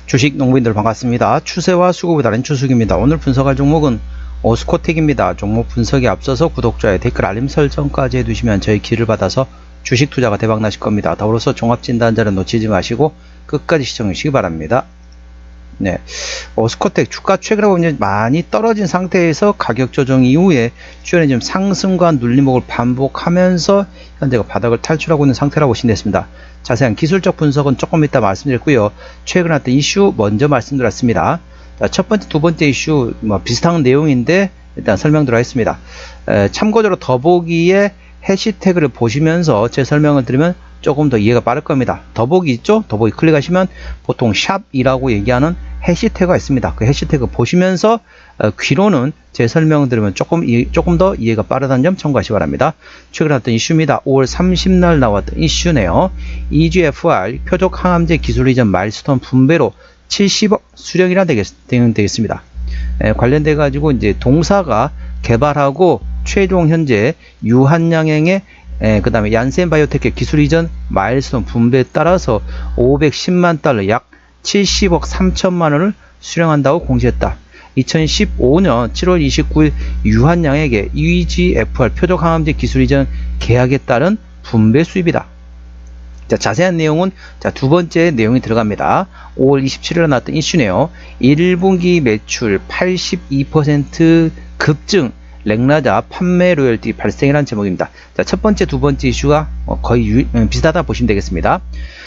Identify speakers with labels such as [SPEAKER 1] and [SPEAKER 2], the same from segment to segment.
[SPEAKER 1] 주식 농부인들 반갑습니다. 추세와 수급에 다른 추석입니다. 오늘 분석할 종목은 오스코텍입니다. 종목 분석에 앞서서 구독자의 댓글 알림 설정까지 해두시면 저희 길을 받아서 주식 투자가 대박 나실 겁니다. 더불어서 종합진단자를 놓치지 마시고 끝까지 시청해 주시기 바랍니다. 네, 오스코텍 주가 최근에 보면 많이 떨어진 상태에서 가격 조정 이후에 최근에 좀 상승과 눌림목을 반복하면서 현재가 바닥을 탈출하고 있는 상태라고 보시면 되겠습니다. 자세한 기술적 분석은 조금 이따 말씀드렸고요. 최근에 왔던 이슈 먼저 말씀드렸습니다. 자, 첫 번째, 두 번째 이슈 비슷한 내용인데 일단 설명드려 하겠습니다. 참고적으로 더보기에 해시태그를 보시면서 제 설명을 드리면 조금 더 이해가 빠를 겁니다. 더보기 있죠? 더보기 클릭하시면 보통 샵이라고 얘기하는 해시태그가 있습니다. 그 해시태그 보시면서 귀로는 제 설명을 들으면 조금 더 이해가 빠르다는 점 참고하시기 바랍니다. 최근에 나왔던 이슈입니다. 5월 30날 나왔던 이슈네요. EGFR 표적 항암제 기술 이전 마일스톤 분배로 70억 수령이라 되겠습니다. 관련돼 가지고 이제 동사가 개발하고 최종 현재 유한양행의 그 다음에 얀센바이오텍의 기술 이전 마일스톤 분배에 따라서 510만 달러 약 70억 3천만 원을 수령한다고 공시했다. 2015년 7월 29일 유한양에게 EGFR 표적 항암제 기술 이전 계약에 따른 분배 수입이다. 자, 자세한 내용은 두 번째 내용이 들어갑니다. 5월 27일에 나왔던 이슈네요. 1분기 매출 82% 급증 렉나자 판매 로열티 발생이라는 제목입니다. 자, 첫 번째, 두 번째 이슈가 거의 비슷하다 보시면 되겠습니다.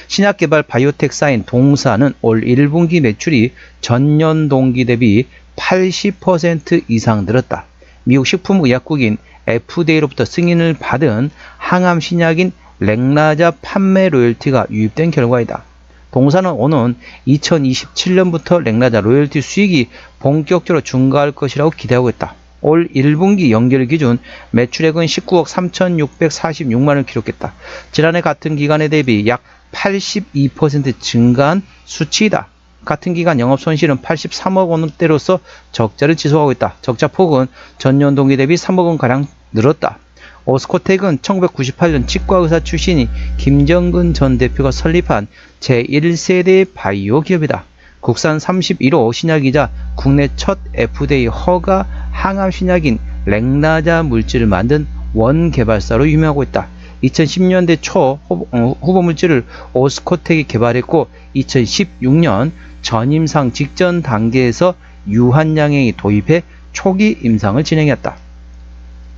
[SPEAKER 1] 신약개발 바이오텍 사인 동사는 올 1분기 매출이 전년 동기 대비 80% 이상 늘었다. 미국 식품의약국인 FDA로부터 승인을 받은 항암 신약인 렉나자 판매 로열티가 유입된 결과이다. 동사는 오는 2027년부터 렉나자 로열티 수익이 본격적으로 증가할 것이라고 기대하고 있다. 올 1분기 연결 기준 매출액은 19억 3,646만원을 기록했다. 지난해 같은 기간에 대비 약 82% 증가한 수치이다. 같은 기간 영업손실은 83억 원대로서 적자를 지속하고 있다. 적자 폭은 전년 동기 대비 3억 원가량 늘었다. 오스코텍은 1998년 치과의사 출신인 김정근 전 대표가 설립한 제1세대 바이오 기업이다. 국산 31호 신약이자 국내 첫 FDA 허가 항암 신약인 렉나자 물질을 만든 원개발사로 유명하고 있다. 2010년대 초 후보 물질을 오스코텍이 개발했고 2016년 전임상 직전 단계에서 유한양행이 도입해 초기 임상을 진행했다.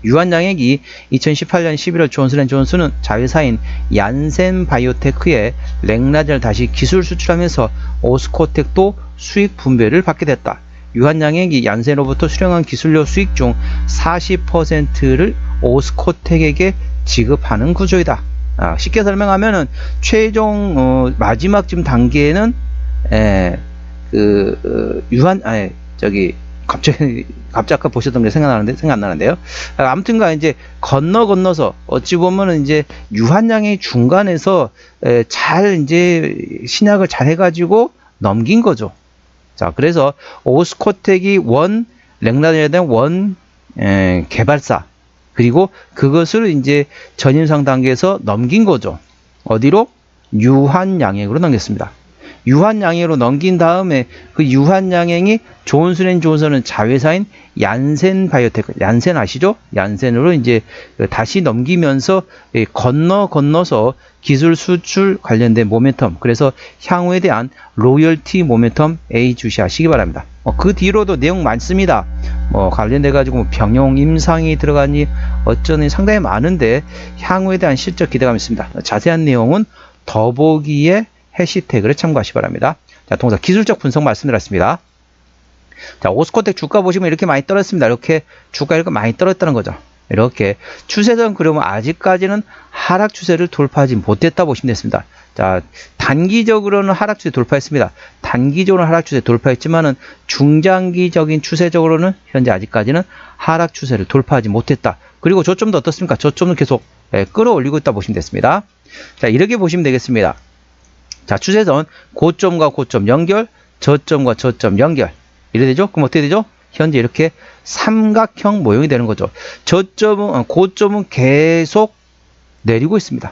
[SPEAKER 1] 유한양행이 2018년 11월 존슨앤존슨은 자회사인 얀센바이오테크에 렉나자를 다시 기술 수출하면서 오스코텍도 수익 분배를 받게 됐다. 유한양행이 얀센으로부터 수령한 기술료 수익 중 40%를 오스코텍에게 지급하는 구조이다. 쉽게 설명하면은 최종 마지막 지금 단계에는 갑자기 아까 보셨던 게 생각 안 나는데요. 아무튼가 이제 건너서 어찌 보면은 이제 유한양의 중간에서 잘 이제 신약을 잘 해가지고 넘긴 거죠. 자, 그래서 오스코텍이 렉나자에 대한 개발사 그리고 그것을 이제 전임상 단계에서 넘긴 거죠. 어디로? 유한양행으로 넘겼습니다. 유한양행으로 넘긴 다음에 그 유한양행이 존슨앤존슨은 자회사인 얀센바이오테크, 얀센 아시죠? 얀센으로 이제 다시 넘기면서 건너서 기술 수출 관련된 모멘텀, 그래서 향후에 대한 로열티 모멘텀 A 주시하시기 바랍니다. 그 뒤로도 내용 많습니다. 관련돼 가지고 병용 임상이 들어가니 어쩌니 상당히 많은데 향후에 대한 실적 기대감 있습니다. 자세한 내용은 더보기에 해시태그를 참고하시기 바랍니다. 자, 동사 기술적 분석 말씀드렸습니다. 자, 오스코텍 주가 보시면 이렇게 많이 떨어졌습니다. 이렇게 주가 이렇게 많이 떨어졌다는 거죠. 이렇게 추세선 그러면 아직까지는 하락 추세를 돌파하지 못했다 보시면 됐습니다. 자, 단기적으로는 하락 추세 돌파했습니다. 단기적으로는 하락 추세 돌파했지만은 중장기적인 추세적으로는 현재 아직까지는 하락 추세를 돌파하지 못했다. 그리고 저점도 어떻습니까? 저점은 계속 끌어올리고 있다 보시면 됐습니다. 자, 이렇게 보시면 되겠습니다. 자, 추세선 고점과 고점 연결, 저점과 저점 연결. 이래 되죠? 그럼 어떻게 되죠? 현재 이렇게 삼각형 모형이 되는 거죠. 고점은 계속 내리고 있습니다.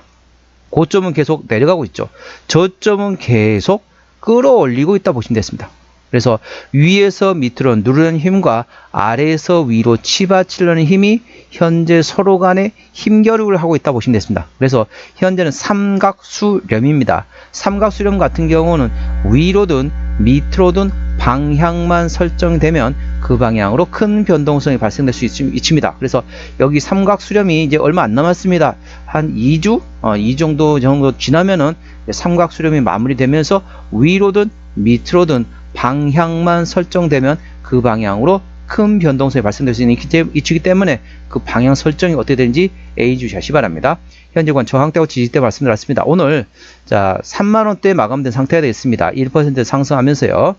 [SPEAKER 1] 고점은 계속 내려가고 있죠. 저점은 계속 끌어올리고 있다 보시면 되겠습니다. 그래서 위에서 밑으로 누르는 힘과 아래에서 위로 치받치려는 힘이 현재 서로 간에 힘겨루기를 하고 있다 보시면 되겠습니다. 그래서 현재는 삼각수렴입니다. 삼각수렴 같은 경우는 위로든 밑으로든 방향만 설정되면 그 방향으로 큰 변동성이 발생될 수 있습니다. 그래서 여기 삼각수렴이 이제 얼마 안 남았습니다. 한 2주? 이 정도 지나면은 삼각수렴이 마무리되면서 위로든 밑으로든 방향만 설정되면 그 방향으로 큰 변동성이 발생될 수 있는 이치이기 때문에 그 방향 설정이 어떻게 되는지 예의주시하시 바랍니다. 현재 관 저항대와 지지대 말씀드렸습니다. 오늘 자 3만원대 마감된 상태가 되겠습니다. 1% 상승하면서요.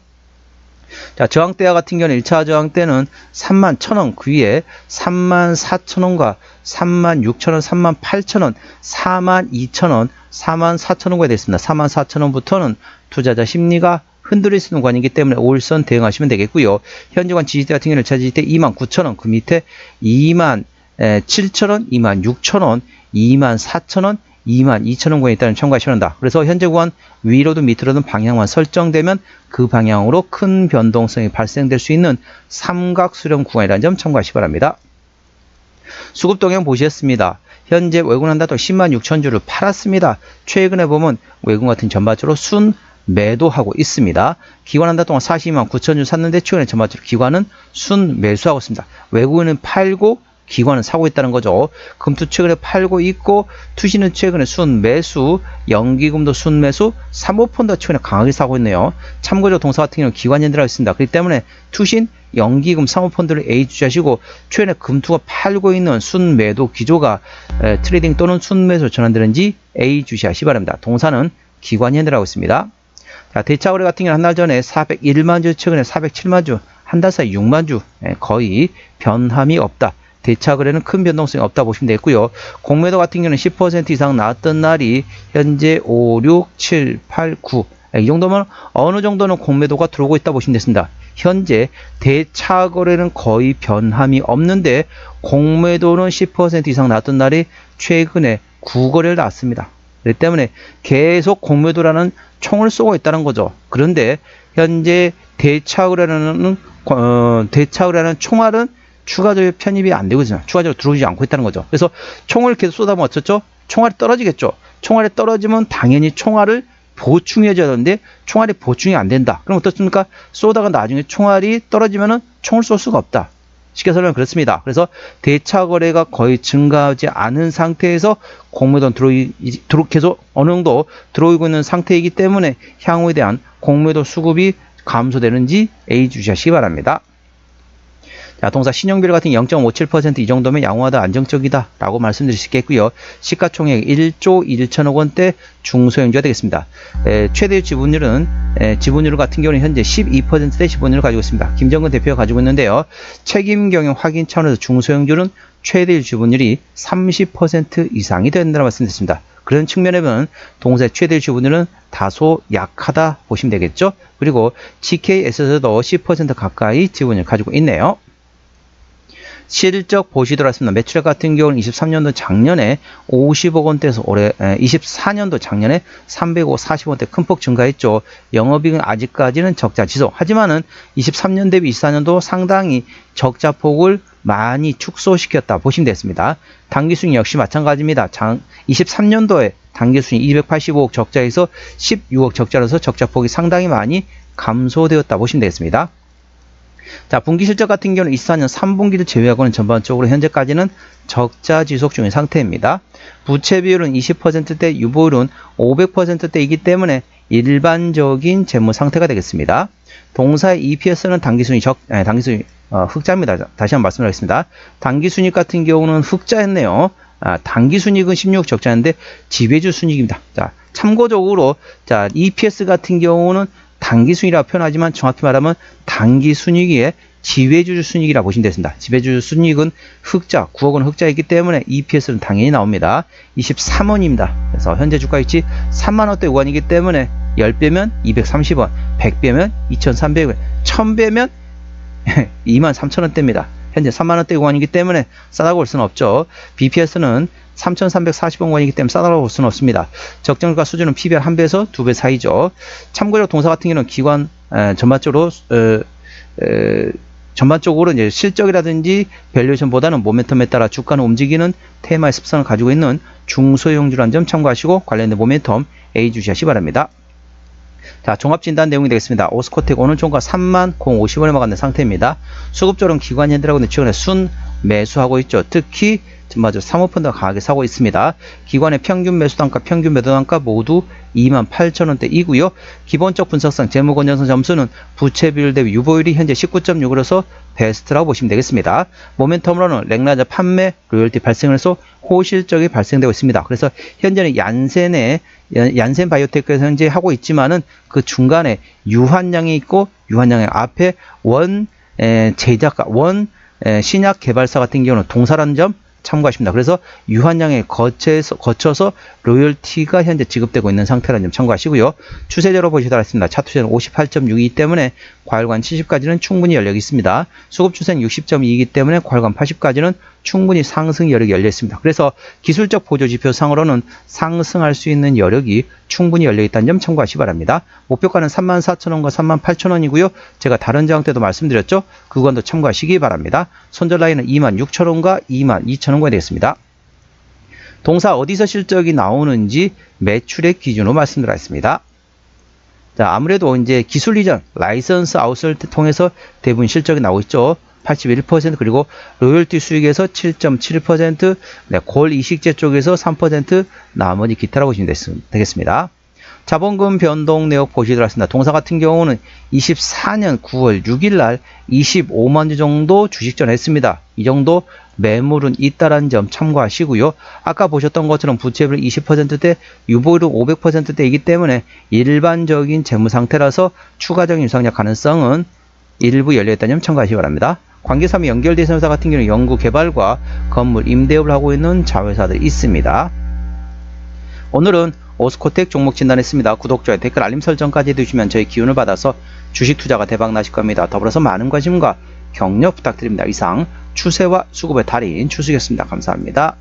[SPEAKER 1] 자, 저항대 같은 경우는 1차 저항대는 31,000원 그 위에 34,000원과 36,000원, 38,000원, 42,000원, 44,000원까지 됐습니다. 44,000원부터는 투자자 심리가 흔들릴 수 있는 구간이기 때문에 5일선 대응하시면 되겠고요. 현재관 지지대 같은 경우는 1차 지지대 29,000원 그 밑에 27,000원, 26,000원, 24,000원, 22,000원 구간에 있다는 참고하셔야 한다. 그래서 현재 구간 위로든 밑으로든 방향만 설정되면 그 방향으로 큰 변동성이 발생될 수 있는 삼각수렴 구간이라는 점 참고하시기 바랍니다. 수급 동향 보셨습니다. 현재 외국인 한달동 106,000주를 팔았습니다. 최근에 보면 외국인 같은 전반적으로 순 매도하고 있습니다. 기관 한달 동안 429,000주 샀는데 최근에 전반적으로 기관은 순 매수하고 있습니다. 외국인은 팔고 기관은 사고 있다는 거죠. 금투 최근에 팔고 있고 투시는 최근에 순 매수, 연기금도 순 매수, 사모펀드가 최근에 강하게 사고 있네요. 참고적으로 동사 같은 경우는 기관이 들어가 있습니다. 그렇기 때문에 투신, 연기금, 사모펀드를 A 주시하시고 최근에 금투가 팔고 있는 순 매도 기조가 트레이딩 또는 순 매수로 전환되는지 A 주시하시 바랍니다. 동사는 기관이 핸들하고 있습니다. 자, 대차 거래 같은 경우는 한 달 전에 401만 주, 최근에 407만 주, 한 달 사이 6만 주, 거의 변함이 없다. 대차 거래는 큰 변동성이 없다 보시면 되겠고요. 공매도 같은 경우는 10% 이상 나왔던 날이 현재 5, 6, 7, 8, 9. 이 정도면 어느 정도는 공매도가 들어오고 있다 보시면 되겠습니다. 현재 대차 거래는 거의 변함이 없는데 공매도는 10% 이상 나왔던 날이 최근에 9거래를 나왔습니다. 그렇기 때문에 계속 공매도라는 총을 쏘고 있다는 거죠. 그런데 현재 대차 거래라는 총알은 추가적으로 편입이 안 되고 있잖아요. 추가적으로 들어오지 않고 있다는 거죠. 그래서 총을 계속 쏟아보면 어쩌죠? 총알이 떨어지겠죠. 총알이 떨어지면 당연히 총알을 보충해줘야 되는데 총알이 보충이 안 된다. 그럼 어떻습니까? 쏘다가 나중에 총알이 떨어지면은 총을 쏠 수가 없다. 쉽게 설명하면 그렇습니다. 그래서 대차 거래가 거의 증가하지 않은 상태에서 공매도는 계속 어느 정도 들어오고 있는 상태이기 때문에 향후에 대한 공매도 수급이 감소되는지 A 주시하시기 바랍니다. 자, 동사 신용비율 같은 0.57% 이 정도면 양호하다, 안정적이다 라고 말씀드릴 수 있겠고요. 시가총액 1조 1천억 원대 중소형주가 되겠습니다. 최대 지분율은 지분율 같은 경우는 현재 12%의 지분율을 가지고 있습니다. 김정근 대표가 가지고 있는데요. 책임 경영 확인 차원에서 중소형주는 최대 지분율이 30% 이상이 된다고 말씀드렸습니다. 그런 측면에 보면 동사의 최대 지분율은 다소 약하다 보시면 되겠죠. 그리고 GKS에서도 10% 가까이 지분을 가지고 있네요. 실적 보시도록 하겠습니다. 매출액 같은 경우는 23년도 작년에 50억 원대에서 올해 24년도 작년에 340원대 큰 폭 증가했죠. 영업이익은 아직까지는 적자 지속. 하지만은 23년 대비 24년도 상당히 적자 폭을 많이 축소시켰다 보시면 되겠습니다. 당기순이익 역시 마찬가지입니다. 23년도에 당기순이익 285억 적자에서 16억 적자로서 적자폭이 상당히 많이 감소되었다 보시면 되겠습니다. 자, 분기 실적 같은 경우는 24년 3분기를 제외하고는 전반적으로 현재까지는 적자 지속 중인 상태입니다. 부채 비율은 20%대, 유보율은 500%대이기 때문에 일반적인 재무 상태가 되겠습니다. 동사의 EPS는 당기순이익 흑자입니다. 다시 한번 말씀드리겠습니다. 당기순이익 같은 경우는 흑자였네요. 당기순이익은 16억 적자인데 지배주 순이익입니다. 자, 참고적으로 자, EPS 같은 경우는 당기순이익이라고 표현하지만 정확히 말하면 당기순이익의 지배주 순이익이라고 보시면 되겠습니다. 지배주 순이익은 흑자, 9억 원 흑자이기 때문에 EPS는 당연히 나옵니다. 23원입니다. 그래서 현재 주가 위치 3만원대 구간이기 때문에 10배면 230원, 100배면 2,300원, 1000배면 23,000원대입니다. 현재 3만원대 구간이기 때문에 싸다고 볼 수는 없죠. BPS는 3,340원이기 때문에 싸다고 볼 수는 없습니다. 적정가 수준은 PBR 1배에서 2배 사이죠. 참고적 동사 같은 경우는 기관 전반적으로 이제 실적이라든지 밸류에이션보다는 모멘텀에 따라 주가는 움직이는 테마의 습성을 가지고 있는 중소형주라는 점 참고하시고 관련된 모멘텀 A 주시하시 바랍니다. 자, 종합진단 내용이 되겠습니다. 오스코텍 오늘 종가 30,050원에 막았는 상태입니다. 수급적으로는 기관 현대라고는 최근에 순 매수하고 있죠. 특히 전반적으로 사모펀드가 강하게 사고 있습니다. 기관의 평균 매수단가, 평균 매도단가 모두 28,000원대이고요. 기본적 분석상 재무건전성 점수는 부채 비율 대비 유보율이 현재 19.6으로서 베스트라고 보시면 되겠습니다. 모멘텀으로는 렉나자 판매, 로열티 발생을 해서 호실적이 발생되고 있습니다. 그래서 현재는 얀센 바이오테크에서 현재 하고 있지만은 그 중간에 유한양이 있고 유한양의 앞에 신약 개발사 같은 경우는 동사라는 점 참고하십니다. 그래서 유한양에 거쳐서 로열티가 현재 지급되고 있는 상태라는 점 참고하시고요. 추세적으로 보시도록 하겠습니다. 차트추세는 58.6이기 때문에 과열관 70까지는 충분히 여력이 있습니다. 수급 추세는 60.2이기 때문에 과열관 80까지는 충분히 상승 여력이 열려 있습니다. 그래서 기술적 보조지표 상으로는 상승할 수 있는 여력이 충분히 열려 있다는 점 참고하시기 바랍니다. 목표가는 34,000원과 38,000원이고요. 제가 다른 장학 때도 말씀드렸죠. 그건도 참고하시기 바랍니다. 손절 라인은 26,000원과 22,000원가 되겠습니다. 동사 어디서 실적이 나오는지 매출의 기준으로 말씀드리겠습니다. 자, 아무래도 이제 기술 이전, 라이선스 아웃을 통해서 대부분 실적이 나오고 있죠. 81% 그리고 로열티 수익에서 7.7%, 네, 골 이식제 쪽에서 3%, 나머지 기타라고 보시면 되겠습니다. 자본금 변동 내역 보시도록 하겠습니다. 동사 같은 경우는 24년 9월 6일 날 25만 주 정도 주식전 했습니다. 이 정도 매물은 있다라는 점 참고하시고요. 아까 보셨던 것처럼 부채비율 20%대, 유보율은 500%대이기 때문에 일반적인 재무 상태라서 추가적인 유상력 가능성은 일부 열려있다는 점 참고하시기 바랍니다. 관계사업이 연결된 회사 같은 경우는 연구 개발과 건물 임대업을 하고 있는 자회사들이 있습니다. 오늘은 오스코텍 종목 진단했습니다. 구독자와 댓글 알림 설정까지 해두시면 저희 기운을 받아서 주식 투자가 대박 나실 겁니다. 더불어서 많은 관심과 격려 부탁드립니다. 이상 추세와 수급의 달인 추수였습니다. 감사합니다.